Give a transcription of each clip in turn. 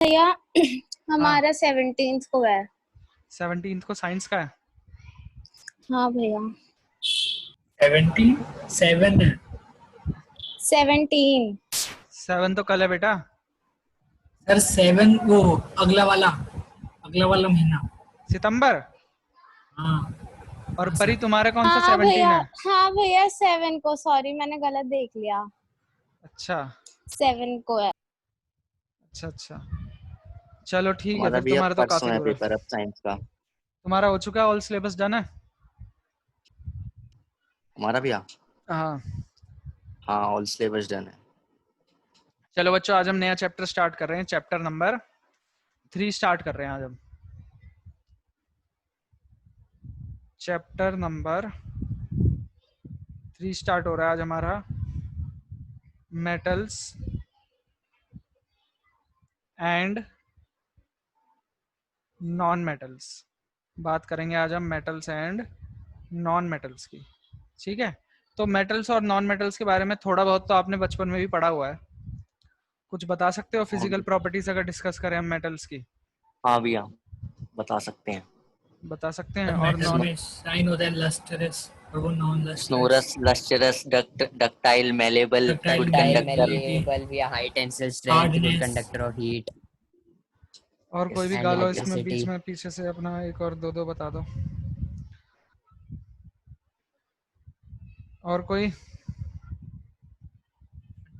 भैया हाँ हमारा 17th को है। 17 को साइंस का है। हाँ भैया 77 है 17। 7 तो कल है बेटा। सर। 7 वो अगला वाला महीना। सितंबर। हाँ और हाँ परी सर। तुम्हारे कौन सा हाँ 17 भैया, है? हाँ भैया 7 को, सॉरी मैंने गलत देख लिया। अच्छा 7 को है। अच्छा अच्छा, चलो ठीक है, हमारा फिर भी अब तुम्हारा तो काफी परसों है दूर है। पेपर अब साइंस का। तुम्हारा हो चुका है, ऑल सिलेबस डन है? हमारा भी हाँ हाँ ऑल सिलेबस डन है। चलो बच्चों, आज हम नया चैप्टर स्टार्ट कर रहे हैं, चैप्टर नंबर 3 स्टार्ट कर रहे हैं आज हम। चैप्टर नंबर 3 स्टार्ट हो रहा है आज हमारा, मेटल्स एंड नॉन मेटल्स। बात करेंगे आज हम मेटल्स एंड नॉन मेटल्स की। ठीक है, तो मेटल्स और नॉन मेटल्स के बारे में थोड़ा बहुत तो आपने बचपन में भी पढ़ा हुआ है। कुछ बता सकते हो फिजिकल प्रॉपर्टीज अगर डिस्कस करें हम मेटल्स की? हाँ भैया बता सकते हैं। बता सकते हैं। सर और मेटल नॉन? में साइन होता है लस्टरस और वो non lustrous. स्नोरस, lustrous, ductile, malleable, good conductor. malleable via high tensile strength, good Hardness. conductor of heat और कोई भी and गालो इसमें electricity. बीच में पीछे से अपना एक और दो बता दो। और कोई?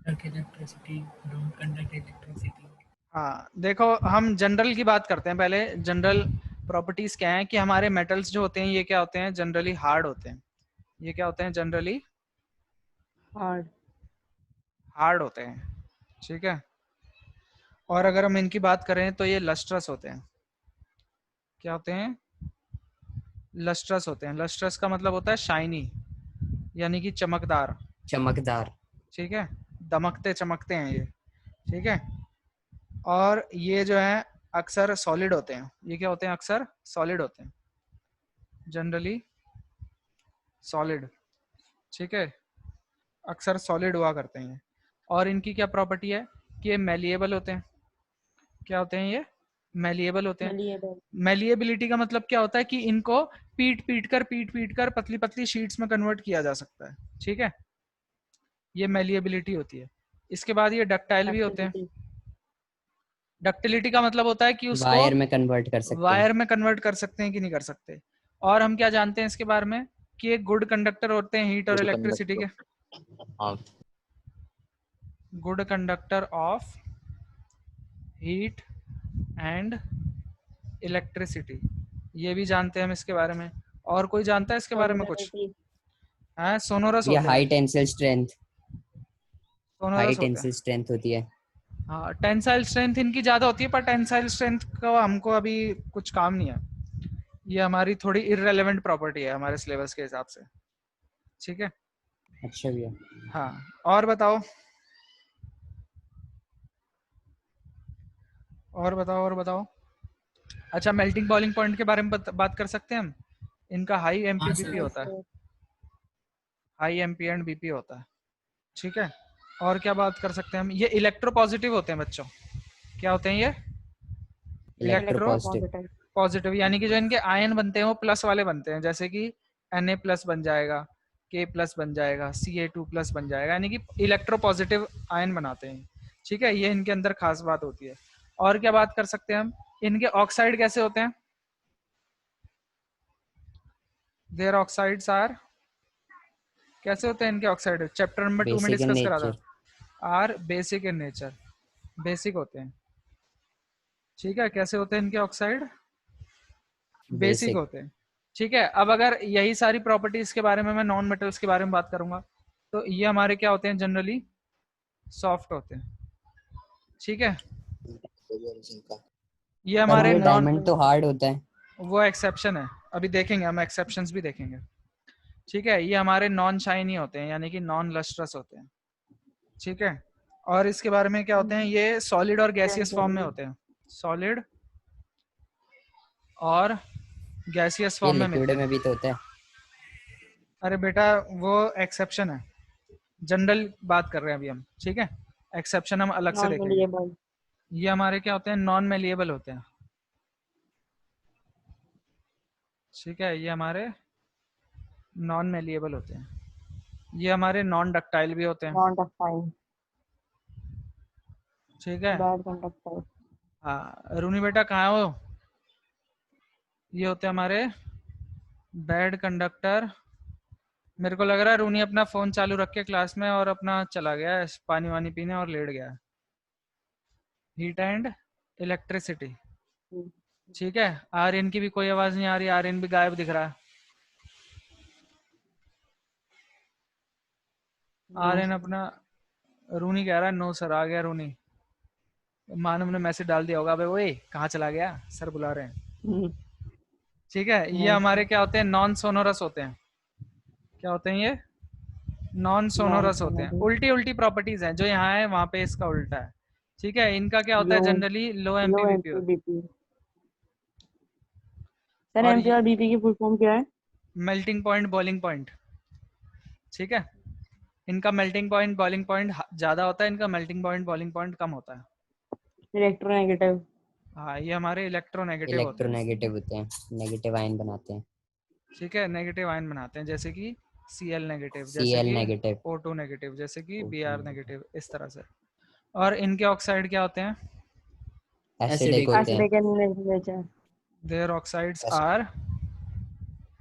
Electricity, don't conduct electricity. हाँ देखो, हम जनरल की बात करते हैं पहले। जनरल प्रॉपर्टीज क्या हैं कि हमारे मेटल्स जो होते हैं ये क्या होते हैं, जनरली हार्ड होते हैं। ये क्या होते हैं, जनरली हार्ड होते हैं। ठीक है, और अगर हम इनकी बात करें तो ये लस्ट्रस होते हैं। क्या होते हैं? लस्ट्रस होते हैं। लस्ट्रस का मतलब होता है शाइनी, यानी कि चमकदार। चमकदार। ठीक है, दमकते चमकते हैं ये। ठीक है, और ये जो है अक्सर सॉलिड होते हैं। ये क्या होते हैं? अक्सर सॉलिड होते हैं, जनरली सॉलिड। ठीक है, अक्सर सॉलिड हुआ करते हैं। और इनकी क्या प्रॉपर्टी है कि ये मेलिएबल होते हैं। क्या होते हैं ये? मेलिएबल होते हैं। मेलिएबिलिटी का मतलब क्या होता है कि इनको पीट कर पतली पतली शीट्स में कन्वर्ट किया जा सकता है। ठीक है, ये मेलिएबिलिटी होती है। इसके बाद ये डक्टाइल भी होते हैं। डक्टिलिटी का मतलब होता है कि उसको वायर में कन्वर्ट कर सकते हैं। वायर में कन्वर्ट कर सकते हैं कि नहीं कर सकते। और हम क्या जानते हैं इसके बारे में कि ये गुड कंडक्टर होते हैं हीट और गुड इलेक्ट्रिसिटी के। कंडक्टर। हाँ good conductor of heat and electricity, ये भी जानते हैं हम इसके बारे में। और कोई जानता है इसके बारे में कुछ? है सोनोरस ये होते हाई हैं। टेंसिल स्ट्रेंथ, हाई सोनोरस होते हैं। टेंसिल स्ट्रेंथ होती है। हाँ, टेंसाइल स्ट्रेंथ इनकी ज्यादा होती है, पर टेंसाइल स्ट्रेंथ का हमको अभी कुछ काम नहीं है। ये हमारी थोड़ी इररेलेवेंट प्रॉपर्टी है हमारे सिलेबस के हिसाब से। ठीक है, अच्छा भैया। हाँ और बताओ, और बताओ, और बताओ। अच्छा, मेल्टिंग बॉइलिंग पॉइंट के बारे में बात कर सकते हैं हम। इनका हाई हाँ एमपीबीपी सर। होता है, हाई एमपी एंड बीपी होता है। ठीक है, और क्या बात कर सकते हैं हम? ये इलेक्ट्रो पॉजिटिव होते हैं बच्चों। क्या होते हैं ये? Electro electro positive. पॉजिटिव, यानी कि जो इनके आयन बनते हैं वो प्लस वाले बनते हैं, जैसे कि Na प्लस बन जाएगा, K प्लस बन जाएगा, Ca2 प्लस बन जाएगा, यानी कि इलेक्ट्रो पॉजिटिव आयन बनाते हैं। ठीक है, ये इनके अंदर खास बात होती है। और क्या बात कर सकते हैं हम? इनके ऑक्साइड कैसे होते हैं? देयर ऑक्साइड्स आर, कैसे होते हैं इनके ऑक्साइड? चैप्टर नंबर 2 में बेसिक इन डिस्कस करा था। Nature. Are basic in nature, basic होते हैं। ठीक है, कैसे होते हैं इनके ऑक्साइड? Basic basic. होते हैं। ठीक है, अब अगर यही सारी प्रॉपर्टीज के बारे में मैं नॉन मेटल्स के बारे में बात करूंगा तो ये हमारे क्या होते हैं? जनरली सॉफ्ट होते हैं। ठीक है, ये पर हमारे वो नॉन, डायमंड तो हार्ड होता है। वो एक्सेप्शन है, अभी देखेंगे हम, एक्सेप्शंस भी देखेंगे। ठीक है, ये हमारे नॉन शाइनी होते हैं, यानी कि नॉन लस्ट्रस होते हैं। ठीक है, और इसके बारे में क्या होते हैं? ये सॉलिड और गैसियस फॉर्म में होते हैं। सॉलिड और गैसियस ये फॉर्म में लिक्विड मिलते हैं। में भी तो होता है। अरे बेटा वो एक्सेप्शन है, जनरल बात कर रहे हैं अभी हम। ठीक है, एक्सेप्शन हम अलग से देखेंगे। ये हमारे क्या होते हैं, नॉन मेलिएबल होते हैं। ठीक है, ये हमारे नॉन मेलिएबल होते हैं। ये हमारे नॉन डक्टाइल भी होते हैं। नॉन डक्टाइल, ठीक है, बैड कंडक्टाइल। हाँ रूनी बेटा कहाँ हो? ये होते हैं हमारे बैड कंडक्टर। मेरे को लग रहा है रूनी अपना फोन चालू रख के क्लास में और अपना चला गया है पानी वानी पीने और लेट गया है। Heat and electricity. ठीक है, आर्यन की भी कोई आवाज नहीं आ रही, आर्यन भी गायब दिख रहा है। आर्यन अपना, रूनी कह रहा है नो सर, आ गया रूनी। मानव ने मैसेज डाल दिया होगा, अबे ओए कहाँ चला गया, सर बुला रहे हैं। ठीक है, ये हमारे क्या होते हैं, नॉन सोनोरस होते हैं। क्या होते हैं ये? नॉन सोनोरस होते हैं। उल्टी उल्टी प्रॉपर्टीज हैं, जो यहाँ है वहां पे इसका उल्टा है। ठीक है, इनका क्या होता है, जनरली लो एमपीबीपी होता है। एमपीबीपी। सर और एमपीबीपी की फुल फॉर्म क्या है? Melting point boiling point. ठीक है, इनका मेल्टिंग पॉइंट बॉइलिंग पॉइंट ज्यादा होता है, इनका मेल्टिंग पॉइंट बॉइलिंग पॉइंट कम होता है। इलेक्ट्रोनेगेटिव। हाँ, ये हमारे इलेक्ट्रोनेगेटिव होते हैं। इलेक्ट्रोनेगेटिव होते हैं, नेगेटिव आयन बनाते हैं। ठीक है, नेगेटिव आयन बनाते हैं, जैसे कि Cl नेगेटिव, जैसे Cl कि नेगेटिव, O2 नेगेटिव, जैसे कि O2 Br नेगेटिव, इस तरह से। और इनके ऑक्साइड क्या होते हैं? एसिडिक होते हैं। Acidic in nature. There oxides are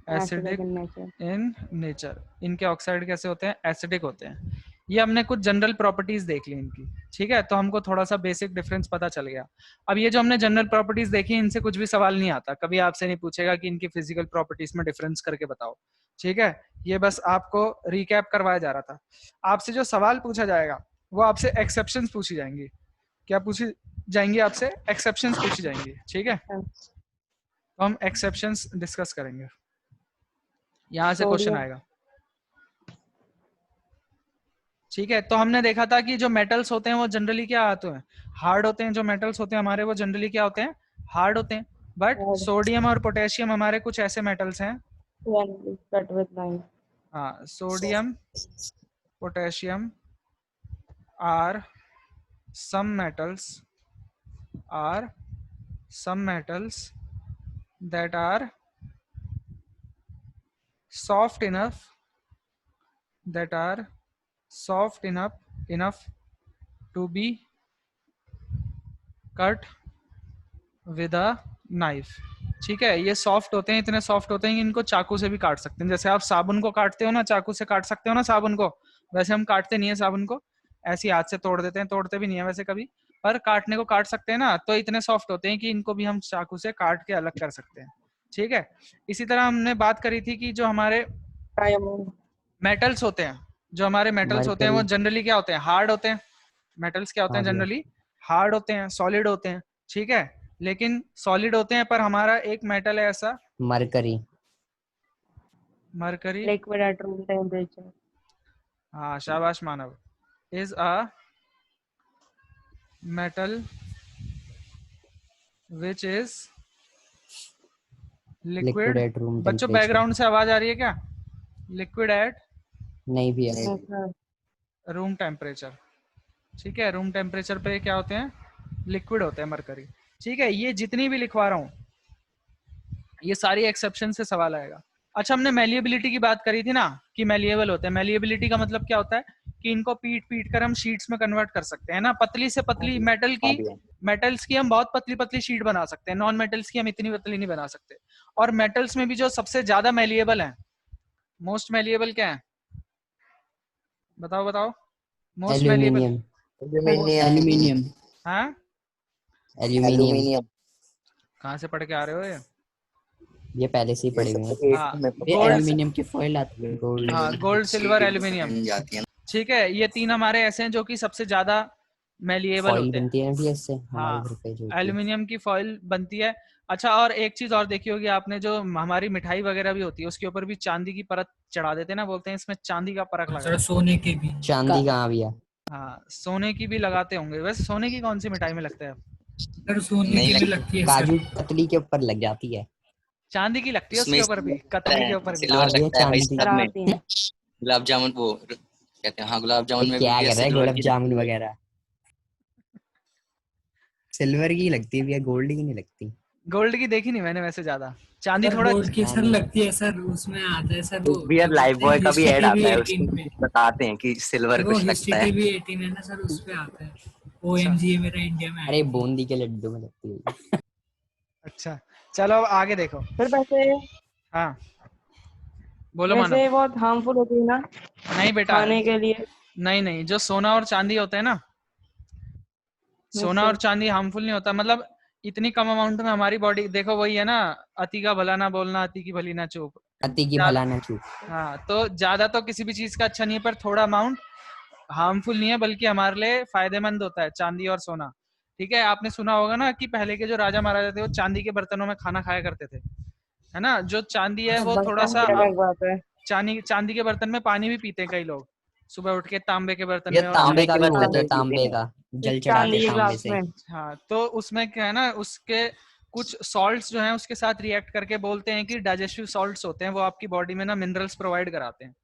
acidic in nature. In nature. इनके ऑक्साइड कैसे होते हैं? एसिडिक होते हैं। ये हमने कुछ जनरल प्रॉपर्टीज देख ली इनकी। ठीक है, तो हमको थोड़ा सा बेसिक डिफरेंस पता चल गया। अब ये जो हमने जनरल प्रॉपर्टीज देखी, इनसे कुछ भी सवाल नहीं आता, कभी आपसे नहीं पूछेगा कि इनकी फिजिकल प्रॉपर्टीज में डिफरेंस करके बताओ। ठीक है, ये बस आपको रिकैप करवाया जा रहा था। आपसे जो सवाल पूछा जाएगा वो आपसे एक्सेप्शंस पूछी जाएंगी। क्या पूछी जाएंगी आपसे? एक्सेप्शंस पूछी जाएंगी। ठीक है, तो हम एक्सेप्शंस डिस्कस करेंगे। यहाँ से क्वेश्चन आएगा। ठीक है, तो हमने देखा था कि जो मेटल्स होते हैं वो जनरली क्या आते हैं, हार्ड होते हैं। जो मेटल्स होते हैं हमारे वो जनरली क्या होते हैं, हार्ड होते हैं। बट सोडियम और पोटेशियम हमारे कुछ ऐसे मेटल्स हैं, हाँ, sodium potassium are some metals that are soft enough to be cut with a knife। ठीक है, ये सॉफ्ट होते हैं, इतने सॉफ्ट होते हैं कि इनको चाकू से भी काट सकते हैं। जैसे आप साबुन को काटते हो ना, चाकू से काट सकते हो ना साबुन को, वैसे हम काटते नहीं है साबुन को, ऐसे ही हाथ से तोड़ देते हैं। तोड़ते भी नहीं है वैसे कभी, पर काटने को काट सकते हैं ना। तो इतने सॉफ्ट होते हैं कि इनको भी हम चाकू से काट के अलग कर सकते हैं। ठीक है, इसी तरह हमने बात करी थी कि जो हमारे मेटल्स होते हैं, जो हमारे मेटल्स होते हैं वो जनरली क्या होते हैं, हार्ड होते हैं। मेटल्स क्या होते हैं, जनरली हार्ड होते हैं, सॉलिड होते हैं। ठीक है, लेकिन सॉलिड होते हैं, पर हमारा एक मेटल है ऐसा, mercury liquid at room temperature. हाँ, शाबाश Manav, is a metal which is liquid at room. बच्चों बैकग्राउंड से आवाज आ रही है क्या? लिक्विड एट नहीं भी है, रूम टेम्परेचर। ठीक है, रूम टेम्परेचर पे क्या होते हैं, लिक्विड होते हैं मरकरी। ठीक है, ये जितनी भी लिखवा रहा हूँ ये सारी एक्सेप्शन से सवाल आएगा। अच्छा, हमने मेलिएबिलिटी की बात करी थी ना, कि मेलिएबल होते हैं। मेलिएबिलिटी का मतलब क्या होता है कि इनको पीट कर हम शीट्स में कन्वर्ट कर सकते हैं ना। पतली से पतली मेटल्स की हम बहुत पतली पतली शीट बना सकते हैं, नॉन मेटल्स की हम इतनी पतली नहीं बना सकते। और मेटल्स में भी जो सबसे ज्यादा मेलिएबल है, मोस्ट मेलिएबल क्या है, बताओ बताओ? Most malleable aluminium. हाँ, एल्यूमिनियम कहाँ से पढ़ के आ रहे हो ये पहले से ही पढ़े हुए हैं। हाँ, एल्यूमिनियम की फॉइल आती है, गोल्ड। हाँ, गोल्ड सिल्वर एल्यूमिनियम। ठीक है, ये तीन हमारे ऐसे हैं जो कि सबसे ज्यादा मेलिएबल होते हैं। बनती है भी इससे, हाँ, एल्यूमिनियम की फॉइल बनती है। अच्छा, और एक चीज और देखी होगी आपने, जो हमारी मिठाई वगैरह भी होती है उसके ऊपर भी चांदी की परत चढ़ा देते हैं ना, बोलते हैं इसमें चांदी का परख लगा। सोने की भी, चांदी कहाँ भी है? हाँ, सोने की भी लगाते होंगे। वैसे सोने की कौन सी मिठाई में लगता है? सर सोने की भी लगती है। काजू कतली के ऊपर लग जाती है। चांदी की लगती है उसके ऊपर भी, कतली के ऊपर भी। गुलाब जामुन वो कहते हैं, हाँ गुलाब जामुन में क्या कर रहा है, गुलाब जामुन वगैरह। सिल्वर की लगती है भैया, गोल्ड की नहीं लगती। गोल्ड की देखी नहीं मैंने वैसे ज्यादा, चांदी सर थोड़ा गोल्ड की सर नहीं। लगती है सर, उसमें आता है सर वो भैया क्या लाइव बोलते हैं बॉय का भी हिस्ट्री ऐड टीवी आता है 18 उसमें, पे। बताते हैं कि सिल्वर सर वो कुछ हिस्ट्री लगता है। टीवी 18 है ना सर, उस पे आता है। अच्छा OMG मेरा इंडिया में अरे आई थी। बूंदी के लड्डू में लगती है। अच्छा, चलो अब आगे देखो। सर वैसे हाँ बोलो वैसे मानव। बहुत हार्मफुल होती है ना नहीं बेटा, खाने के लिए? नहीं नहीं, जो सोना और चांदी होते हैं ना, यस सोना और सर। चांदी हार्मफुल नहीं होता, मतलब इतनी कम अमाउंट में हमारी बॉडी, देखो वही है ना, अति का भला ना बोलना, अति की भली ना चूक। अति की भला ना चूक। हाँ, तो ज्यादा तो किसी भी चीज का अच्छा नहीं है, पर थोड़ा अमाउंट हार्मफुल नहीं है, बल्कि हमारे लिए फायदेमंद होता है चांदी और सोना। ठीक है, आपने सुना होगा ना कि पहले के जो राजा महाराजा थे वो चांदी के बर्तनों में खाना खाया करते थे, है ना। जो चांदी है वो थोड़ा सा क्या बात है। चांदी चांदी के बर्तन में पानी भी पीते हैं कई लोग, सुबह उठ के तांबे के बर्तन ये में, और तांबे तांबे का के भी बर्तन बोलते में हैं, पीते तांबे हैं। का जल चांदी चढ़ाते के तांबे ग्लास से। में। हाँ, तो उसमें क्या है ना, उसके कुछ सॉल्ट्स जो हैं उसके साथ रिएक्ट करके बोलते हैं कि डाइजेस्टिव सॉल्ट्स होते हैं, वो आपकी बॉडी में ना मिनरल्स प्रोवाइड कराते हैं।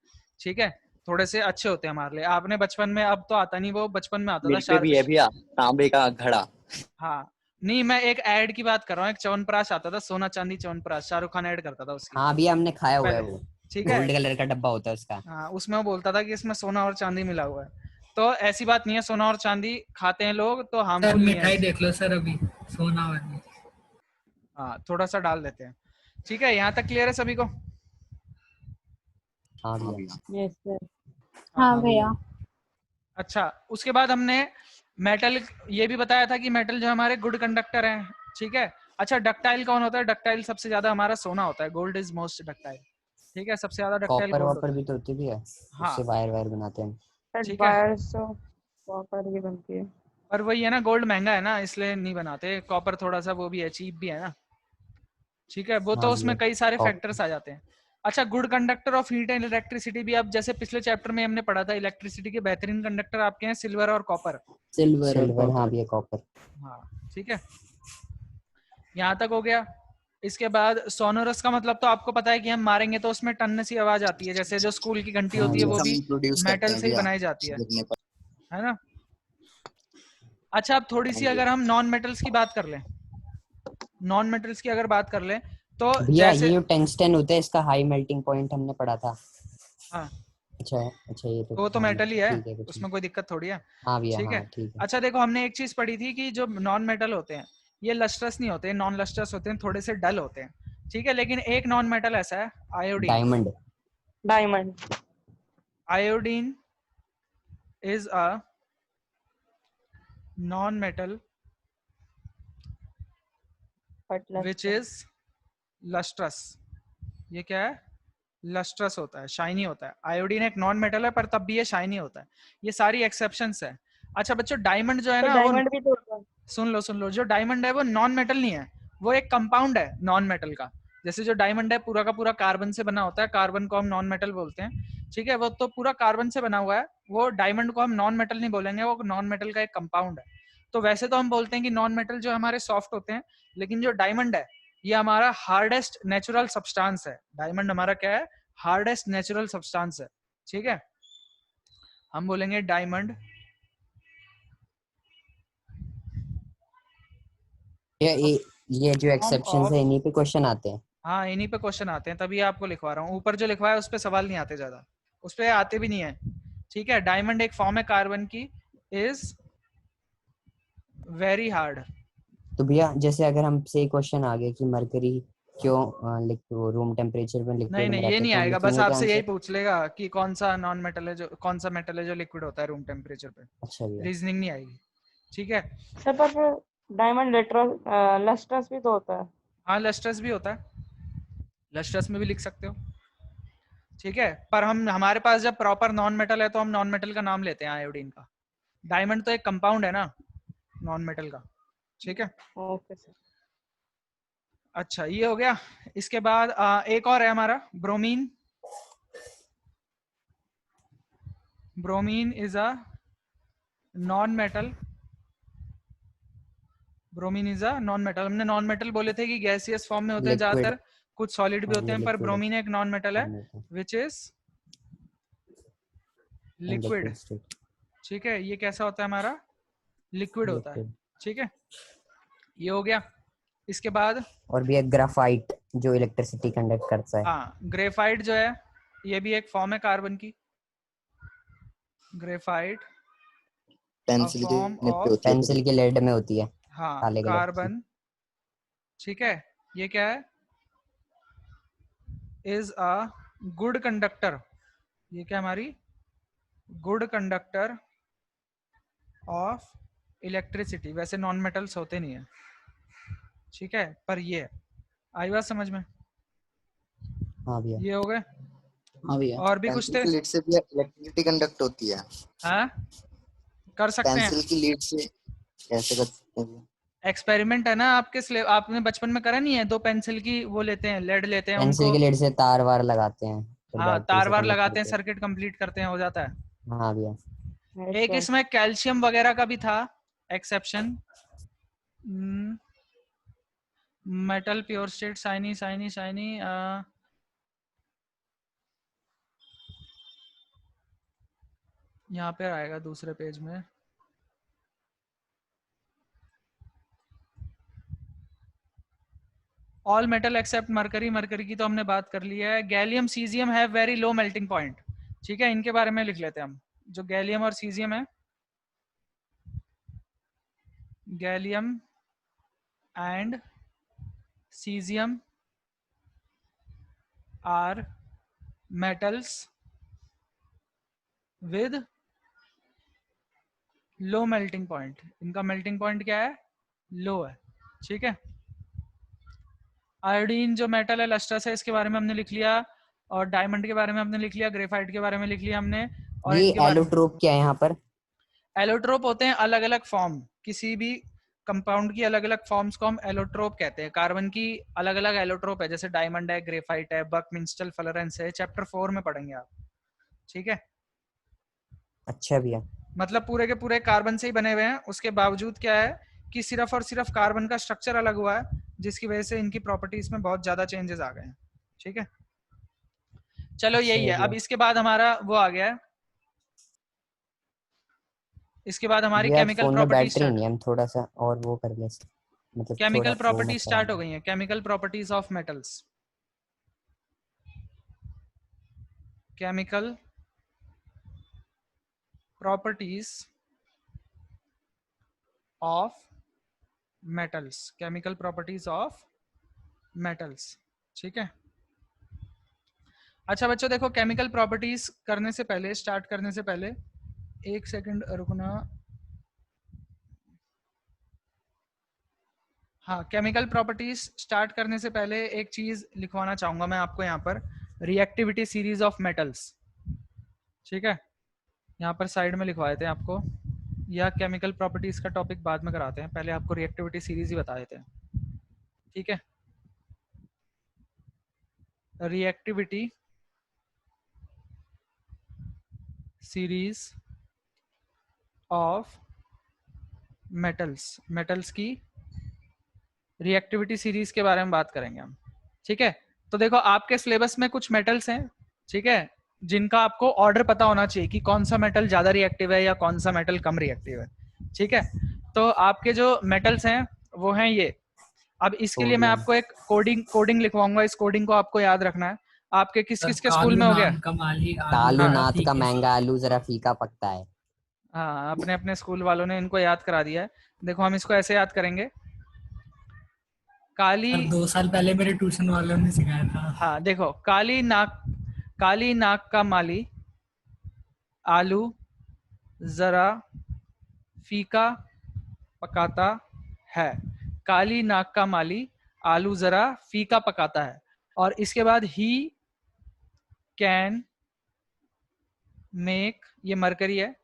ठीक है, थोड़े से अच्छे होते हैं हमारे लिए। आपने बचपन में, अब तो आता नहीं, वो बचपन में आता था मिल पे भी है भैया तांबे का घड़ा। हाँ, नहीं मैं एक ऐड की बात कर रहा हूँ, एक च्यवनप्राश आता था, सोना चांदी च्यवनप्राश, शाहरुख खान ऐड करता था उसकी हाँ भैया हमने खाया हुआ है पहले। वो, ठीक है, गोल्ड कलर का डब्बा होता है उसका। हाँ, उसमें वो बोलता था कि इसमें सोना और चांदी मिला हुआ है। तो ऐसी बात नहीं है, सोना और चांदी खाते हैं लोग तो सर हार्मफुल नहीं है। मिठाई देख लो सर, अभी सोना वाली। हाँ, थोड़ा सा डाल देते हैं। ठीक है, यहाँ तक क्लियर है सभी को? हाँ भैया। Yes sir. हाँ हाँ, भैया। अच्छा, उसके बाद हमने मेटल ये भी बताया था कि मेटल जो हमारे गुड कंडक्टर हैं। ठीक है, अच्छा, डक्टाइल कौन होता है? डक्टाइल सबसे ज्यादा हमारा सोना होता है, गोल्ड इज मोस्ट डक्टाइल। ठीक है, सबसे ज्यादा डक्टाइल कॉपर गोल्ड वॉपर होता है। भी तो होती है भैया, हाँ, उससे वायर वायर बनाते हैं। सर ठीक है, वायर्स तो कॉपर की बनती है। पर वही है ना, गोल्ड महंगा है ना, इसलिए नहीं बनाते। कॉपर थोड़ा सा वो भी है, चीप भी है ना। ठीक है, वो तो हाँ उसमें भैया। कई सारे कॉपर फैक्टर्स आ जाते हैं। अच्छा, good conductor of heat and electricity भी, अब जैसे पिछले चैप्टर में हमने पढ़ा था, इलेक्ट्रिसिटी के बेहतरीन कंडक्टर आपके हैं सिल्वर और कॉपर। सिल्वर, हाँ भैया कॉपर। हाँ, ठीक है, यहाँ तक हो गया। इसके बाद सोनोरस का मतलब तो आपको पता है कि हम मारेंगे तो उसमें टन सी आवाज आती है, जैसे जो स्कूल की घंटी हाँ होती है वो भैया। भी प्रोड्यूस करते मेटल हैं से ही भैया बनाई जाती गिरने पर। है ना। अच्छा, अब थोड़ी सी अगर हम नॉन मेटल्स की बात कर लें, नॉन मेटल्स की अगर बात कर लें तो भैया जैसे, ये जो टंगस्टन होता है इसका हाई मेल्टिंग पॉइंट हमने पढ़ा था। हाँ, अच्छा है, अच्छा ये तो वो तो हाँ मेटल ही है, ठीक है, कुछ नहीं। उसमें कोई दिक्कत थोड़ी है। हाँ भैया, ठीक है, हाँ ठीक है। अच्छा देखो, हमने एक चीज पढ़ी थी कि जो नॉन मेटल होते हैं ये लस्ट्रस नहीं होते, नॉन लस्ट्रस होते हैं, थोड़े से डल होते हैं। ठीक है, लेकिन एक नॉन मेटल ऐसा है, iodine. Diamond. Diamond. Iodine is a non metal which fertiliser. Is lustrous. ये क्या है? लस्ट्रस होता है, शाइनी होता है। आयोडीन एक नॉन मेटल है पर तब भी ये शाइनी होता है। ये सारी एक्सेप्शंस है। अच्छा बच्चों, डायमंड जो है तो ना वो, डायमंड भी तो होता है। सुन लो, जो डायमंड है वो नॉन मेटल नहीं है, वो एक कंपाउंड है नॉन मेटल का। जैसे जो डायमंड है पूरा का पूरा कार्बन से बना होता है, कार्बन को हम नॉन मेटल बोलते हैं। ठीक है, वो तो पूरा कार्बन से बना हुआ है, वो डायमंड को हम नॉन मेटल नहीं बोलेंगे, वो नॉन मेटल का एक कंपाउंड है। तो वैसे तो हम बोलते हैं कि नॉन मेटल जो हमारे सॉफ्ट होते हैं, लेकिन जो डायमंड है ये हमारा हार्डेस्ट नेचुरल सब्सटेंस है। डायमंड हमारा क्या है? हार्डेस्ट नेचुरल सब्सटेंस है। ठीक है, हम बोलेंगे डायमंड ये जो एक्सेप्शंस है इन्हीं पे क्वेश्चन आते हैं। हाँ, इन्हीं पे क्वेश्चन आते हैं, तभी आपको लिखवा रहा हूँ। ऊपर जो लिखवाया है उस पे सवाल नहीं आते ज्यादा, उस पे आते भी नहीं है। ठीक है, डायमंड एक फॉर्म है कार्बन की, इज वेरी हार्ड। तो भैया जैसे अगर हमसे क्वेश्चन आ गया कि मरकरी क्यों वो रूम टेम्परेचर में नहीं लिक्विड में नहीं, ये रहता है, नहीं तो हम आएगा, बस लिखेंगे क्या आपसे यही आंसर? पूछ लेगा कि कौन सा नॉन मेटल है, जो कौन सा मेटल है जो लिक्विड होता है रूम टेम्परेचर पे। अच्छा भैया। रीजनिंग नहीं आएगी। ठीक है, सर पर फिर डायमंड लस्ट्रस भी तो होता है। हाँ, लस्ट्रस भी होता है, लस्ट्रस में भी लिख सकते हो। ठीक है, पर हम हमारे पास जब प्रॉपर नॉन मेटल है तो हम नॉन मेटल का नाम लेते हैं आयोडीन का। डायमंड तो एक कंपाउंड है ना नॉन मेटल का। ठीक है, ओके सर। अच्छा ये हो गया। इसके बाद एक और है हमारा bromine. Bromine is a non metal. Bromine is a non metal. हमने नॉन मेटल बोले थे कि गैसियस फॉर्म में होते हैं लिक्विड। ज्यादातर, कुछ सॉलिड भी हाँ होते ये हैं, पर लिक्विड ब्रोमीन एक नॉन मेटल है फॉर्म होता है which is in liquid. Liquid state. ठीक है, ये कैसा होता है हमारा? लिक्विड होता है। लिक्विड। ठीक है, ये हो गया। इसके बाद और भी एक ग्राफाइट जो इलेक्ट्रिसिटी कंडक्ट करता है। हाँ, ग्रेफाइट जो है ये भी एक फॉर्म है कार्बन की। ग्रेफाइट पेंसिल के फॉर्म निब पे ऑफ, होती है पेंसिल के लेड में होती है हाँ, काले कलर की। कार्बन, ठीक है। ये क्या है? Is a good conductor. ये क्या हमारी गुड कंडक्टर ऑफ इलेक्ट्रिसिटी। वैसे नॉन मेटल्स होते नहीं है, ठीक है, पर ये है। आई बात समझ में? हाँ भैया। ये हो गए। हाँ भैया, और भी कुछ पेंसिल थे? की लीड से भी इलेक्ट्रिसिटी कंडक्ट होती है। हाँ, कर सकते हैं। पेंसिल की लीड से कैसे कर सकते हैं? एक्सपेरिमेंट है ना आपके आपने बचपन में करा नहीं है? 2 पेंसिल की वो लेते हैं, लेड लेते हैं, पेंसिल उनको के लेड से तार वार लगाते हैं, फिर हाँ बैटरी तार से वार कनेक्ट लगाते हैं, करते सर्किट कंप्लीट करते हैं, हो जाता है। हैं। हाँ भैया। एक इसमें कैल्शियम वगैरह का भी था exception. Metal pure state shiny shiny shiny, यहाँ पे आएगा दूसरे पेज में। All metal except mercury, mercury की तो हमने बात कर ली है। Gallium caesium have very low melting point, ठीक है, इनके बारे में लिख लेते हैं हम। जो गैलियम और सीजियम है, gallium and caesium are metals with low melting point. इनका मेल्टिंग पॉइंट क्या है? लो है, ठीक है। आयोडीन जो मेटल है, लस्ट्रस है, इसके बारे में हमने लिख लिया। और डायमंड के बारे में हमने लिख लिया, ग्रेफाइट के बारे में लिख लिया हमने। और ये इनके बारे में एलोट्रोप क्या है यहाँ पर? एलोट्रोप होते हैं अलग अलग फॉर्म। किसी भी कंपाउंड की अलग अलग फॉर्म्स को हम एलोट्रोप कहते हैं। कार्बन की अलग अलग एलोट्रोप है, जैसे डायमंड है, ग्रेफाइट है, बकमिंस्टल फ्लोरेंस है। चैप्टर 4 में पढ़ेंगे आप, ठीक है। अच्छा भैया। मतलब पूरे के पूरे कार्बन से ही बने हुए हैं, उसके बावजूद क्या है कि सिर्फ और सिर्फ कार्बन का स्ट्रक्चर अलग हुआ है, जिसकी वजह से इनकी प्रॉपर्टीज में बहुत ज्यादा चेंजेस आ गए हैं, ठीक है। चलो यही है। अब इसके बाद हमारा वो आ गया है, इसके बाद हमारी भैया केमिकल फोन में प्रॉपर्टीज बैटरी स्टार्ट। नहीं है, हम थोड़ा सा और वो कर ले, मतलब थोड़ा केमिकल वो प्रॉपर्टीज मत स्टार्ट हो कराना। गई हैं। Chemical properties of metals. Chemical properties of metals. Chemical properties of metals, ठीक है। अच्छा बच्चों देखो, केमिकल प्रॉपर्टीज करने से पहले, स्टार्ट करने से पहले एक सेकंड रुकना। हाँ, केमिकल प्रॉपर्टीज स्टार्ट करने से पहले एक चीज लिखवाना चाहूंगा मैं आपको यहाँ पर, रिएक्टिविटी सीरीज ऑफ मेटल्स, ठीक है। यहाँ पर साइड में लिखवा देते हैं आपको, या केमिकल प्रॉपर्टीज का टॉपिक बाद में कराते हैं, पहले आपको रिएक्टिविटी सीरीज ही बता देते हैं, ठीक है। Reactivity series of metals. Metals की रिएक्टिविटी सीरीज के बारे में बात करेंगे हम, ठीक है। तो देखो आपके सिलेबस में कुछ मेटल्स हैं, ठीक है, जिनका आपको ऑर्डर पता होना चाहिए कि कौन सा मेटल ज्यादा रिएक्टिव है या कौन सा मेटल कम रिएक्टिव है, ठीक है। तो आपके जो मेटल्स हैं वो हैं ये। अब इसके लिए मैं आपको एक कोडिंग लिखवाऊंगा, इस कोडिंग को आपको याद रखना है। आपके किस किस के स्कूल में हो गया? कालू नाथ का महंगा आलू जरा फीका पकता है। हाँ, अपने अपने स्कूल वालों ने इनको याद करा दिया है। देखो हम इसको ऐसे याद करेंगे, काली। 2 साल पहले मेरे ट्यूशन वालों ने सिखाया था। हाँ देखो, काली नाक का माली आलू जरा फीका पकाता है। काली नाक का माली आलू जरा फीका पकाता है। और इसके बाद ही कैन मेक, ये मरकरी है,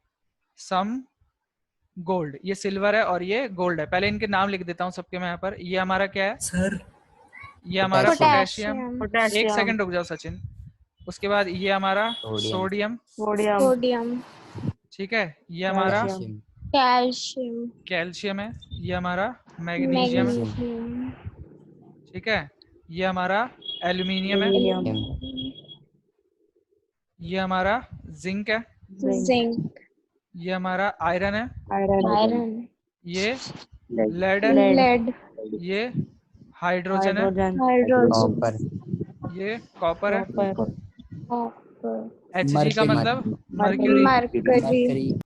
सम गोल्ड, ये सिल्वर है और ये गोल्ड है। पहले इनके नाम लिख देता हूँ सबके मैं यहाँ पर। ये हमारा क्या है सर? ये हमारा पोटेशियम। पोटेशियम। एक सेकंड रुक जाओ सचिन। उसके बाद ये हमारा सोडियम, सोडियम, ठीक है। ये हमारा कैल्शियम, कैल्शियम है। ये हमारा मैग्नीशियम है, मैग्नीशियम, ठीक है। ये हमारा एल्यूमिनियम है। ये हमारा जिंक है। जिंक, ये हमारा आयरन है। आयरन, ये लेड है, lead, lead, ये हाइड्रोजन है, hydrogen, hydrogen, कॉपर, ये कॉपर है, copper, copper, Hg का मरकरी, मतलब mercury, मर्क्यूरी, mercury, मरकरी,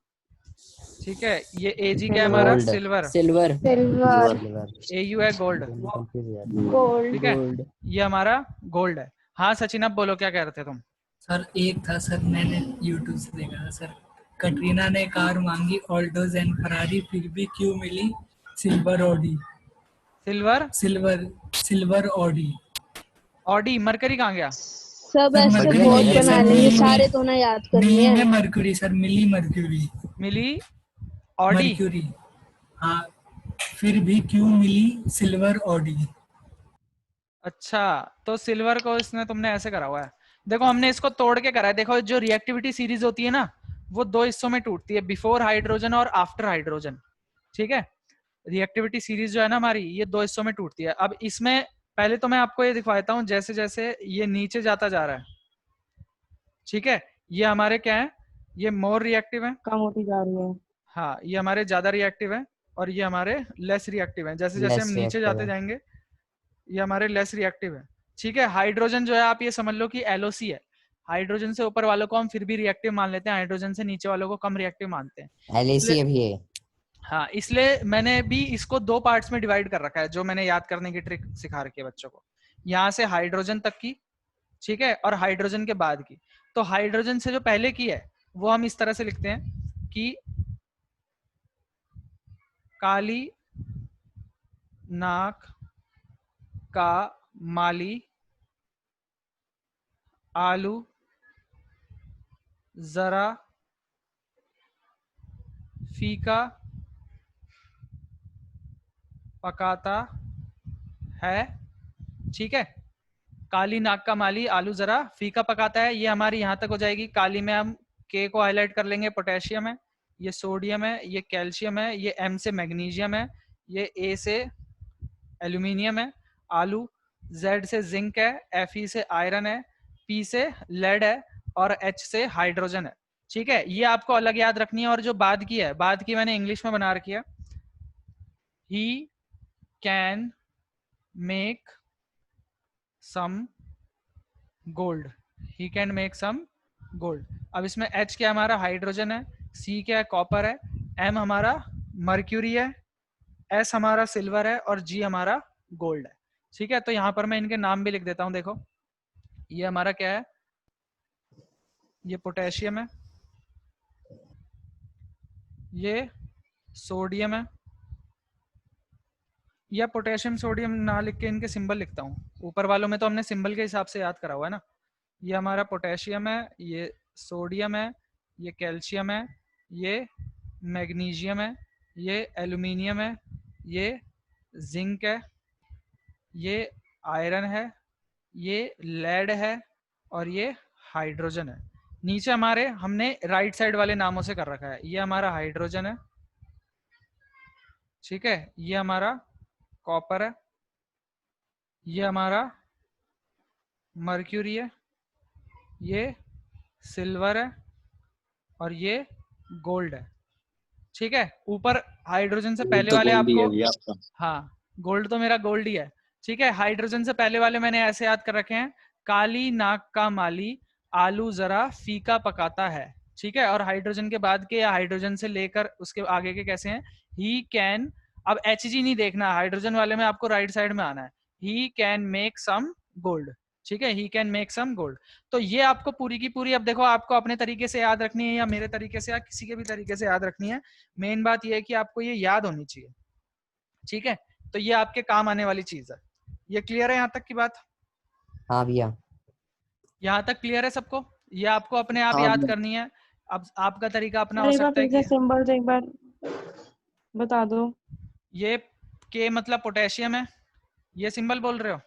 ठीक है। ये Ag क्या है हमारा, gold, silver, silver, silver, silver, Au है गोल्ड, कंफ्यूज हो जाता gold, ठीक है। गोल्ड। ये हमारा गोल्ड है। हाँ सचिन, अब बोलो क्या कह रहे थे तुम? सर एक था सर, मैंने यूट्यूब से देखा था सर, कटरीना ने कार मांगी ऑल्टोज एंड फरारी, फिर भी क्यों मिली silver Audi? Silver silver, silver Audi. Audi, mercury कहाँ गया? सब सर ऐसे बढ़िया मरकरी बहुत नहीं नहीं है है सर, बना सर। लेंगे, मिली में, सारे तो ना याद करनी मिली में है। मरक्यूरी सर, मिली मरक्यूरी, मिली ऑडी, मरक्यूरी। हाँ, फिर भी क्यों मिली सिल्वर ऑडी? अच्छा तो सिल्वर को इसने तुमने ऐसे करा हुआ है। देखो हमने इसको तोड़ के करा है। देखो जो रिएक्टिविटी सीरीज होती है ना, वो दो हिस्सों में टूटती है, बिफोर हाइड्रोजन और आफ्टर हाइड्रोजन, ठीक है। रिएक्टिविटी सीरीज जो है ना हमारी, ये दो हिस्सों में टूटती है। अब इसमें पहले तो मैं आपको ये दिखा देता हूँ, जैसे जैसे ये नीचे जाता जा रहा है, ठीक है। ये हमारे क्या है, ये मोर रिएक्टिव है, कम होती जा रही है, हाँ ये हमारे ज्यादा रिएक्टिव है, और ये हमारे लेस रिएक्टिव है। जैसे जैसे हम लेस नीचे रिएक्टिव जाते है। जाएंगे, ये हमारे लेस रिएक्टिव है, ठीक है। हाइड्रोजन जो है आप ये समझ लो कि एलओसी है। हाइड्रोजन से ऊपर वालों को हम फिर भी रिएक्टिव मान लेते हैं, हाइड्रोजन से नीचे वालों को कम रिएक्टिव मानते हैं। LAC इसलिए अभी है। हाँ, इसलिए मैंने भी इसको दो पार्ट्स में डिवाइड कर रखा है, जो मैंने याद करने की ट्रिक सिखा रखी है बच्चों को। यहाँ से हाइड्रोजन तक की, ठीक है, और हाइड्रोजन के बाद की। तो हाइड्रोजन से जो पहले की है वो हम इस तरह से लिखते हैं कि काली नाक का माली आलू जरा फीका पकाता है, ठीक है। काली नाक का माली आलू जरा फीका पकाता है, ये हमारी यहां तक हो जाएगी। काली में हम के को हाईलाइट कर लेंगे, पोटेशियम है, ये सोडियम है, ये कैल्शियम है, ये एम से मैग्नीशियम है, ये ए से एल्यूमिनियम है। आलू, जेड से जिंक है, एफ ई से आयरन है, पी से लेड है, और एच से हाइड्रोजन है, ठीक है। ये आपको अलग याद रखनी है। और जो बाद की है, बाद की मैंने इंग्लिश में बना रखी है, he can make some gold, he can make some gold. अब इसमें H क्या हमारा हाइड्रोजन है, C क्या है कॉपर है, M हमारा मर्क्यूरी है, S हमारा सिल्वर है, और G हमारा गोल्ड है, ठीक है। तो यहाँ पर मैं इनके नाम भी लिख देता हूँ। देखो ये हमारा क्या है, ये पोटेशियम है, ये सोडियम है, या पोटेशियम सोडियम ना लिख के इनके सिंबल लिखता हूँ। ऊपर वालों में तो हमने सिंबल के हिसाब से याद करा हुआ है ना। ये हमारा पोटेशियम है, ये सोडियम है, ये कैल्शियम है, ये मैग्नीशियम है, ये एल्यूमिनियम है, ये जिंक है, ये आयरन है, ये लेड है, और ये हाइड्रोजन है। नीचे हमारे हमने राइट साइड वाले नामों से कर रखा है। ये हमारा हाइड्रोजन है, ठीक है, ये हमारा कॉपर है, ये हमारा मर्क्यूरी है, ये सिल्वर है, और ये गोल्ड है, ठीक है। ऊपर हाइड्रोजन से पहले वाले आपको, हाँ गोल्ड तो मेरा गोल्ड ही है, ठीक है। हाइड्रोजन से पहले वाले मैंने ऐसे याद कर रखे हैं, काली नाक का माली आलू जरा फीका पकाता है, ठीक है। और हाइड्रोजन के बाद के या हाइड्रोजन से लेकर उसके आगे के कैसे हैं, ही कैन, अब Hg नहीं देखना, हाइड्रोजन वाले में आपको राइट साइड में आना है, he can make some gold, ठीक है, he can make some gold. तो ये आपको पूरी की पूरी, अब देखो आपको अपने तरीके से याद रखनी है या मेरे तरीके से या किसी के भी तरीके से याद रखनी है। मेन बात ये है कि आपको ये याद होनी चाहिए, ठीक है। तो ये आपके काम आने वाली चीज है। ये क्लियर है यहाँ तक की बात? हाँ भैया। यहाँ तक क्लियर है सबको? ये आपको अपने आप हाँ याद भैया। करनी है। अब आपका तरीका अपना सर हो एक बार सकता है फिर से कि सिंबल्स एक बार बता दो। ये के मतलब पोटेशियम है, ये सिंबल बोल रहे हो?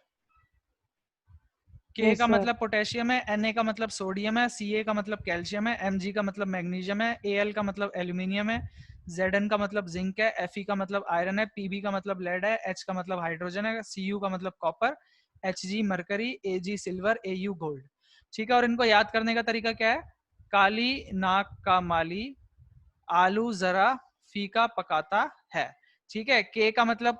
के यस का सर, मतलब पोटेशियम है, Na का मतलब सोडियम है, Ca का मतलब कैल्शियम है, Mg का मतलब मैग्नीशियम है, Al का मतलब एल्यूमिनियम है, Zn का मतलब जिंक है, Fe का मतलब आयरन है, Pb का मतलब लेड है, H का मतलब हाइड्रोजन है, Cu का मतलब copper, Hg mercury, Ag silver, Au gold, ठीक है। और इनको याद करने का तरीका क्या है, काली नाक का माली आलू जरा फीका पकाता है, ठीक है। के का मतलब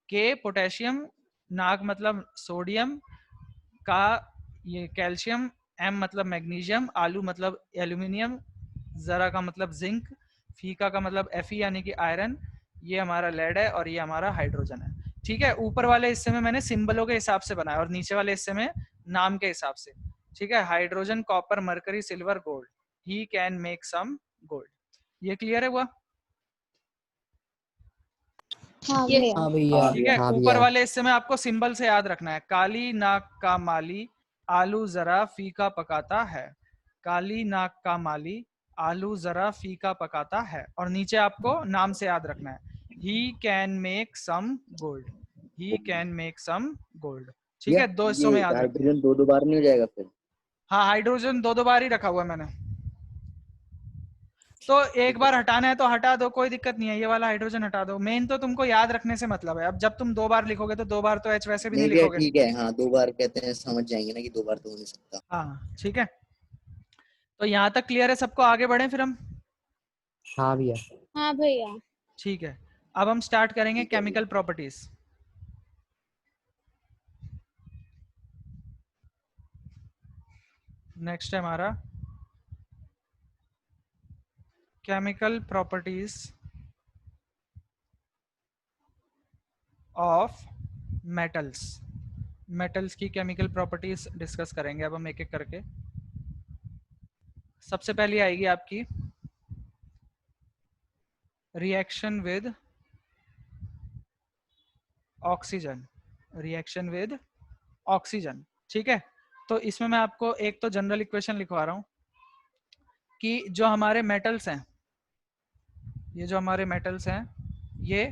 के पोटेशियम, नाग मतलब सोडियम, का ये कैल्शियम, एम मतलब मैग्नीशियम, आलू मतलब एल्यूमिनियम, जरा का मतलब जिंक, फीका का मतलब एफी यानी कि आयरन, ये हमारा लेड है और ये हमारा हाइड्रोजन है। ठीक है। ऊपर वाले हिस्से में मैंने सिंबलों के हिसाब से बनाया और नीचे वाले हिस्से में नाम के हिसाब से। ठीक है। Hydrogen, copper, mercury, silver, gold. He can make some gold. ये क्लियर है हुआ? हाँ Yes. भैया। हाँ भैया। ठीक है। हाँ ऊपर भैया। वाले हिस्से में आपको सिंबल से याद रखना है। काली नाक का माली आलू जरा फीका पकाता है। काली नाक का माली आलू जरा फीका पकाता है। और नीचे आपको नाम से याद रखना है। He can make some gold. He can make some gold. ठीक है। दो हिस्सों में ये याद रखना है। हाइड्रोजन दो बार नहीं हो जाएगा फिर? हाँ, हाइड्रोजन दो बार ही रखा हुआ है मैंने, तो एक बार हटाना है तो हटा दो, कोई दिक्कत नहीं है। ये वाला हाइड्रोजन हटा दो। मेन तो तुमको याद रखने से मतलब है। अब जब तुम 2 बार लिखोगे तो 2 बार तो एच वैसे भी नहीं नहीं भैया लिखोगे। ठीक है, हाँ 2 बार कहते हैं समझ जाएंगे ना कि 2 बार तो हो नहीं सकता। हाँ ठीक है। तो यहाँ तक क्लियर है सबको? आगे बढ़े फिर हम। हाँ भैया। हाँ भैया। ठीक है। अब हम स्टार्ट करेंगे ठीक है केमिकल प्रॉपर्टीज। नेक्स्ट है हमारा chemical properties of metals. Metals की केमिकल प्रॉपर्टीज डिस्कस करेंगे अब हम एक एक करके। सबसे पहली आएगी आपकी reaction with oxygen. Reaction with oxygen. ठीक है। तो इसमें मैं आपको एक तो जनरल इक्वेशन लिखवा रहा हूं कि जो हमारे मेटल्स हैं, ये जो हमारे मेटल्स हैं, ये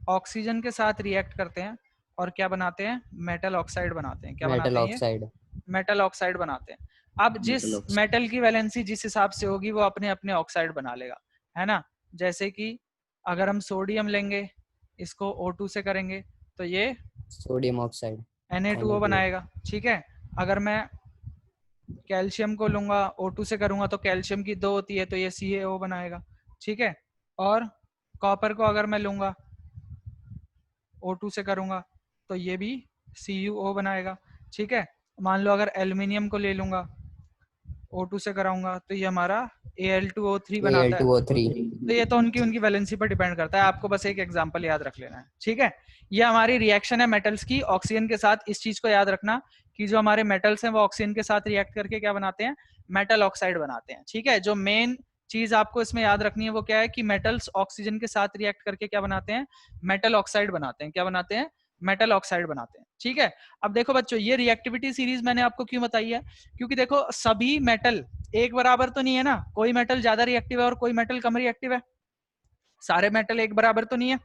ऑक्सीजन के साथ रिएक्ट करते हैं और क्या बनाते हैं? मेटल ऑक्साइड बनाते हैं। क्या मेटल बनाते हैं? ये ऑक्साइड। मेटल ऑक्साइड बनाते हैं। अब जिस मेटल ऑक्साइड। मेटल की वैलेंसी जिस हिसाब से होगी वो अपने अपने ऑक्साइड बना लेगा, है ना। जैसे कि अगर हम सोडियम लेंगे, इसको O2 से करेंगे तो ये सोडियम ऑक्साइड Na2O बनाएगा। ठीक है। अगर मैं कैल्शियम को लूंगा, O2 से करूंगा तो कैल्शियम की 2 होती है तो ये CaO बनाएगा। ठीक है। और कॉपर को अगर मैं लूंगा, O2 से करूंगा तो ये भी CuO बनाएगा। ठीक है। मान लो अगर एल्युमिनियम को ले लूंगा, O2 से कराऊंगा तो ये हमारा Al2O3 बनाता है। Al2O3। तो ये तो उनकी वैलेंसी पर डिपेंड करता है। आपको बस एक एग्जांपल याद रख लेना है। ठीक है। ये हमारी रिएक्शन है मेटल्स की ऑक्सीजन के साथ। इस चीज को याद रखना कि जो हमारे मेटल्स हैं वो ऑक्सीजन के साथ रिएक्ट करके क्या बनाते हैं? मेटल ऑक्साइड बनाते हैं। ठीक है। जो मेन चीज आपको इसमें याद रखनी है वो क्या है कि मेटल्स ऑक्सीजन के साथ रिएक्ट करके क्या बनाते हैं? मेटल ऑक्साइड बनाते हैं। क्या बनाते हैं? मेटल ऑक्साइड बनाते हैं। ठीक है। अब देखो बच्चों, ये रिएक्टिविटी सीरीज मैंने आपको क्यों बताई है? क्योंकि देखो सभी मेटल एक बराबर तो नहीं है ना। कोई मेटल ज्यादा रिएक्टिव है और कोई मेटल कम रिएक्टिव है। सारे मेटल एक बराबर तो नहीं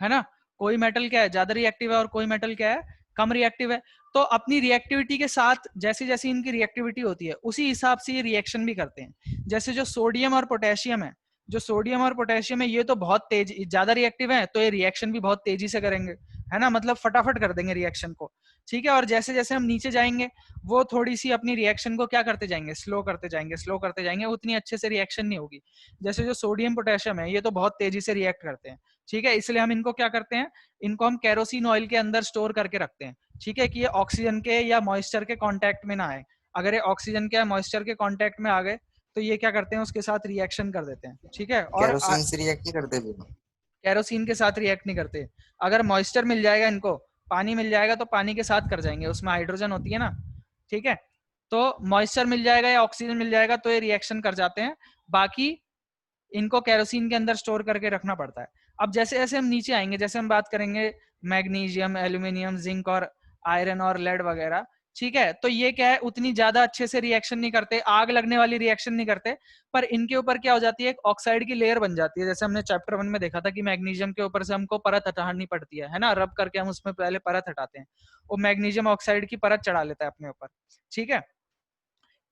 है ना। कोई मेटल क्या है? ज्यादा रिएक्टिव है और कोई मेटल क्या है? कम रिएक्टिव है। तो अपनी रिएक्टिविटी के साथ जैसी जैसी इनकी रिएक्टिविटी होती है उसी हिसाब से ये रिएक्शन भी करते हैं। जैसे जो सोडियम और पोटेशियम है, जो सोडियम और पोटेशियम है ये तो बहुत तेज ज्यादा रिएक्टिव है तो ये रिएक्शन भी बहुत तेजी से करेंगे, है ना। मतलब फटाफट कर देंगे रिएक्शन को। ठीक है। और जैसे जैसे हम नीचे जाएंगे वो थोड़ी सी अपनी रिएक्शन को क्या करते जाएंगे? स्लो करते जाएंगे, स्लो करते जाएंगे। उतनी अच्छे से रिएक्शन नहीं होगी। जैसे जो सोडियम पोटेशियम है ये तो बहुत तेजी से रिएक्ट करते हैं। ठीक है। इसलिए हम इनको क्या करते हैं? इनको हम केरोसिन ऑयल के अंदर स्टोर करके रखते हैं। ठीक है। कि ये ऑक्सीजन के या मॉइस्चर के कांटेक्ट में ना आए। अगर ये ऑक्सीजन के या मॉइस्चर के कांटेक्ट में आ गए तो ये क्या करते हैं? उसके साथ रिएक्शन कर देते हैं। ठीक है। और केरोसिन से रिएक्ट नहीं करते भैया? केरोसिन के साथ रिएक्ट नहीं करते। अगर मॉइस्चर मिल जाएगा इनको, पानी मिल जाएगा तो पानी के साथ कर जाएंगे, उसमें हाइड्रोजन होती है ना। ठीक है। तो मॉइस्चर मिल जाएगा या ऑक्सीजन मिल जाएगा तो ये रिएक्शन कर जाते हैं। बाकी इनको केरोसिन के अंदर स्टोर करके रखना पड़ता है। अब जैसे जैसे हम नीचे आएंगे, जैसे हम बात करेंगे मैग्नीशियम, एल्यूमिनियम, जिंक और आयरन और लेड वगैरह। ठीक है। तो ये क्या है? उतनी ज्यादा अच्छे से रिएक्शन नहीं करते, आग लगने वाली रिएक्शन नहीं करते। पर इनके ऊपर क्या हो जाती है? एक ऑक्साइड की लेयर बन जाती है। जैसे हमने चैप्टर 1 में देखा था कि मैग्नीशियम के ऊपर से हमको परत हटानी पड़ती है ना। रब करके हम उसमें पहले परत हटाते हैं। वो मैग्नीशियम ऑक्साइड की परत चढ़ा लेता है अपने ऊपर। ठीक है।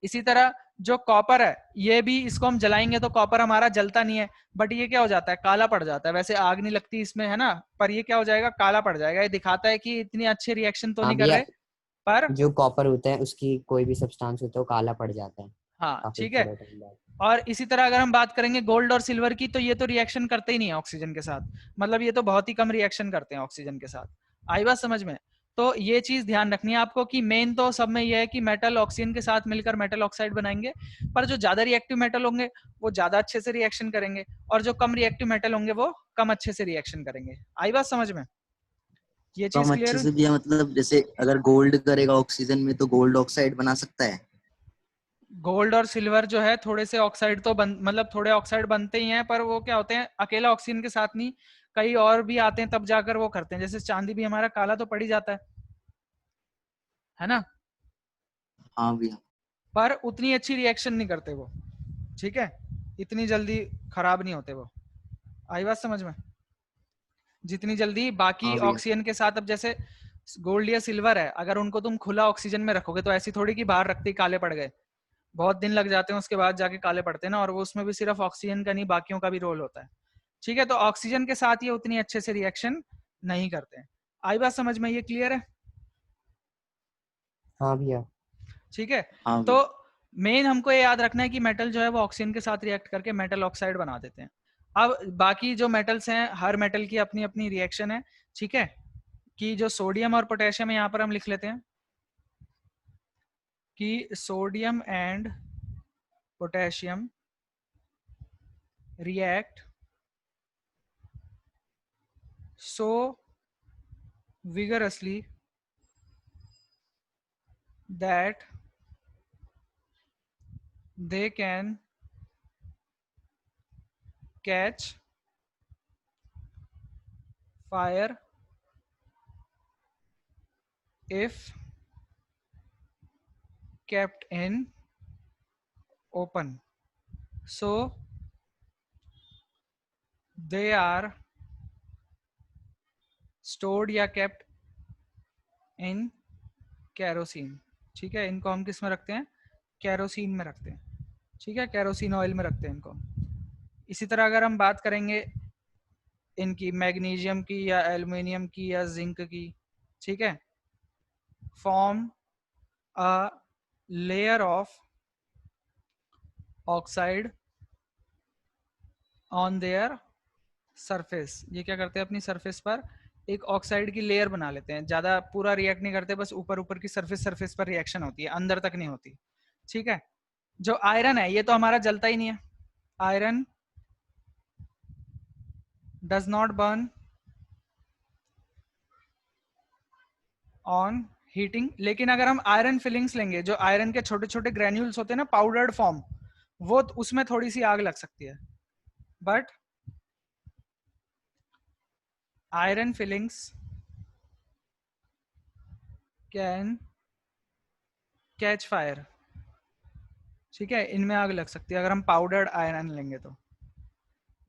इसी तरह जो कॉपर है ये भी, इसको हम जलाएंगे तो कॉपर हमारा जलता नहीं है, बट ये क्या हो जाता है? काला पड़ जाता है। वैसे आग नहीं लगती इसमें, है ना, पर ये क्या हो जाएगा? काला पड़ जाएगा। ये दिखाता है कि इतनी अच्छी रिएक्शन तो हाँ नहीं कर भैया, रहे, पर जो कॉपर होता है उसकी कोई भी सब्सटेंस होता है वो काला पड़ जाता है हाँ काफी ठीक है। थोड़े टाइम बाद। और इसी तरह अगर हम बात करेंगे गोल्ड और सिल्वर की, तो ये तो रिएक्शन करते ही नहीं है ऑक्सीजन के साथ, मतलब ये तो बहुत ही कम रिएक्शन करते हैं ऑक्सीजन के साथ। आई बात समझ में? तो ये चीज ध्यान रखनी है आपको कि मेन तो सब में ये है कि मेटल ऑक्सीजन के साथ मिलकर मेटल ऑक्साइड बनाएंगे, पर जो ज्यादा रिएक्टिव मेटल होंगे वो ज्यादा अच्छे से रिएक्शन करेंगे, और जो कम रिएक्टिव मेटल होंगे वो कम अच्छे से रिएक्शन करेंगे। आई बात समझ में? ये तो चीज हम क्लियर अच्छे है? से भी मतलब जैसे अगर गोल्ड करेगा ऑक्सीजन में तो गोल्ड ऑक्साइड बना सकता है। गोल्ड और सिल्वर जो है थोड़े से ऑक्साइड तो मतलब थोड़े ऑक्साइड बनते ही हैं, पर वो क्या होते हैं अकेला ऑक्सीजन के साथ नहीं, कई और भी आते हैं तब जाकर वो करते हैं। जैसे चांदी भी हमारा काला तो पड़ ही जाता है ना, हाँ भैया। पर उतनी अच्छी रिएक्शन नहीं करते वो, ठीक है, इतनी जल्दी खराब नहीं होते वो। आई बात समझ में? जितनी जल्दी बाकी हाँ भैया। ऑक्सीजन के साथ, अब जैसे गोल्ड या सिल्वर है, अगर उनको तुम खुला ऑक्सीजन में रखोगे तो ऐसी थोड़ी कि बाहर रखते ही काले पड़ गए, बहुत दिन लग जाते हैं उसके बाद जाके काले पड़ते हैं ना, और वो उसमें भी सिर्फ ऑक्सीजन का नहीं बाकियों का भी रोल होता है, ठीक है। तो ऑक्सीजन के साथ ये उतनी अच्छे से रिएक्शन नहीं करते हैं। आई बात समझ में? ये क्लियर है? हाँ भैया। ठीक है। हाँ तो भैया। मेन हमको ये याद रखना है कि मेटल जो है वो ऑक्सीजन के साथ रिएक्ट करके मेटल ऑक्साइड बना देते हैं। अब बाकी जो मेटल्स हैं, हर मेटल की अपनी अपनी रिएक्शन है, ठीक है, कि जो सोडियम और पोटेशियम है यहाँ पर हम लिख लेते हैं कि sodium and potassium react so vigorously that they can catch fire if kept in open. So they are stored या kept in kerosene, ठीक है। इनको हम किस में रखते हैं? केरोसिन में रखते हैं, ठीक है, केरोसिन ऑयल में रखते हैं इनको। इसी तरह अगर हम बात करेंगे इनकी मैग्नीशियम की या एल्युमिनियम की या जिंक की, ठीक है, form a layer of oxide on their surface. ये क्या करते हैं अपनी सरफेस पर एक ऑक्साइड की लेयर बना लेते हैं, ज्यादा पूरा रिएक्ट नहीं करते, बस ऊपर ऊपर की सरफेस पर रिएक्शन होती है, अंदर तक नहीं होती, ठीक है। जो आयरन है ये तो हमारा जलता ही नहीं है, iron does not burn on heating. लेकिन अगर हम आयरन फिलिंग्स लेंगे, जो आयरन के छोटे छोटे ग्रेन्यूल्स होते हैं ना, पाउडर्ड फॉर्म, वो उसमें थोड़ी सी आग लग सकती है, but iron filings can catch fire, ठीक है, इनमें आग लग सकती है अगर हम पाउडर्ड आयरन लेंगे तो।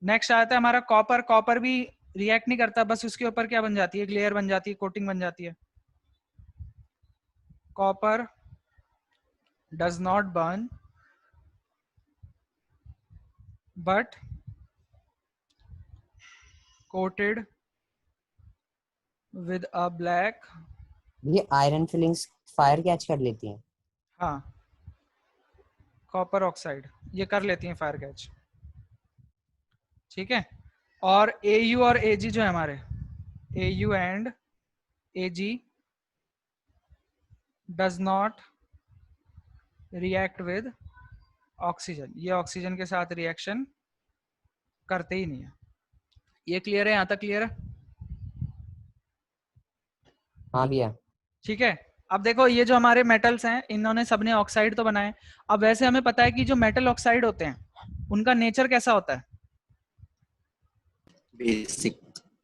नेक्स्ट आता है हमारा कॉपर। कॉपर भी रिएक्ट नहीं करता, बस उसके ऊपर क्या बन जाती है, एक लेयर बन जाती है, कोटिंग बन जाती है। Copper does not burn but coated with a black. ये आयरन फिलिंग्स फायर कैच कर लेती हैं। हाँ, कॉपर ऑक्साइड ये कर लेती हैं फायर कैच, ठीक है। और AU और AG जो है हमारे, AU and AG does not react with oxygen, ये ऑक्सीजन के साथ रिएक्शन करते ही नहीं है। ये क्लियर है? यहाँ तक क्लियर है? हाँ भैया। ठीक है। अब देखो ये जो हमारे मेटल्स हैं, इन्होंने सबने ऑक्साइड तो बनाए। अब वैसे हमें पता है कि जो मेटल ऑक्साइड होते हैं उनका नेचर कैसा होता है? बेसिक।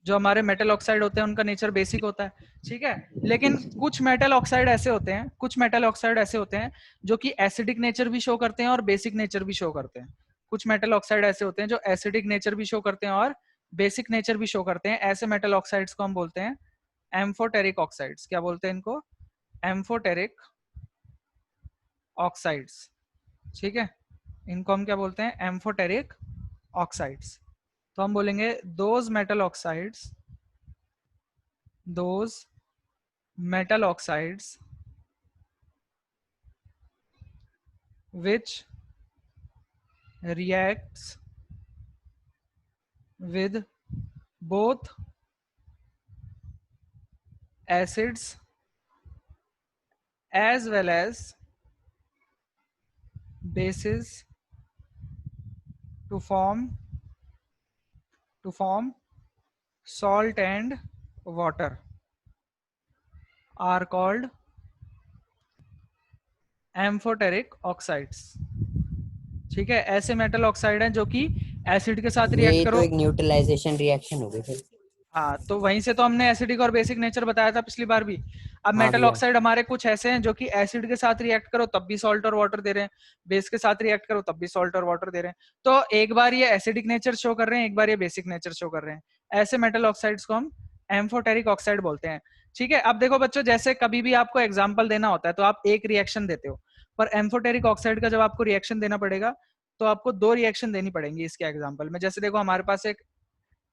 जो हमारे मेटल ऑक्साइड होते हैं उनका नेचर बेसिक होता है, ठीक है। लेकिन कुछ मेटल ऑक्साइड ऐसे होते हैं, कुछ मेटल ऑक्साइड ऐसे होते हैं जो कि एसिडिक नेचर भी शो करते हैं और बेसिक नेचर भी शो करते हैं। कुछ मेटल ऑक्साइड ऐसे होते हैं जो एसिडिक नेचर भी शो करते हैं और बेसिक नेचर भी शो करते हैं। ऐसे मेटल ऑक्साइड्स को हम बोलते हैं एम्फोटेरिक ऑक्साइड्स। क्या बोलते हैं इनको? एम्फोटेरिक ऑक्साइड्स, ठीक है। इनको हम क्या बोलते हैं? Amphoteric oxides. तो हम बोलेंगे those metal oxides, those metal oxides which reacts with both acids as well as bases to form salt and water are called amphoteric oxides. ठीक है, ऐसे मेटल ऑक्साइड हैं जो कि एसिड के साथ ये रिएक्ट तो करो। एक न्यूट्रलाइजेशन रिएक्शन हो गई फिर। हाँ, तो वहीं से तो हमने एसिडिक और बेसिक नेचर बताया था पिछली बार भी। अब हाँ मेटल भैया। ऑक्साइड हमारे कुछ ऐसे हैं जो कि एसिड के साथ रिएक्ट करो तब भी सॉल्ट और वाटर दे रहे हैं, बेस के साथ रिएक्ट करो तब भी सॉल्ट और वाटर दे रहे हैं। तो एक बार ये एसिडिक नेचर शो कर रहे हैं, एक बार ये बेसिक नेचर शो कर रहे हैं। ऐसे मेटल ऑक्साइड्स को हम एम्फोटेरिक ऑक्साइड बोलते हैं। ठीक है, अब देखो बच्चों, जैसे कभी भी आपको एग्जाम्पल देना होता है तो आप एक रिएक्शन देते हो, पर एम्फोटेरिक ऑक्साइड का जब आपको रिएक्शन देना पड़ेगा तो आपको 2 रिएक्शन देनी पड़ेंगी इसके एग्जाम्पल में। जैसे देखो हमारे पास एक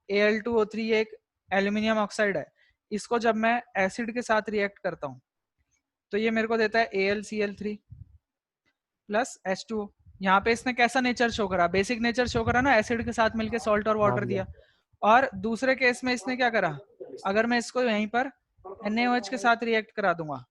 Al2O3 एक एल्यूमिनियम ऑक्साइड है, इसको जब मैं एसिड के साथ रिएक्ट करता हूं तो ये मेरे को देता है AlCl3 प्लस H2O। यहाँ पे इसने कैसा नेचर शो करा? बेसिक नेचर शो करा ना, एसिड के साथ मिलके सॉल्ट और वाटर दिया। और दूसरे केस में इसने क्या करा? अगर मैं इसको यहीं पर NaOH के साथ रिएक्ट करा दूंगा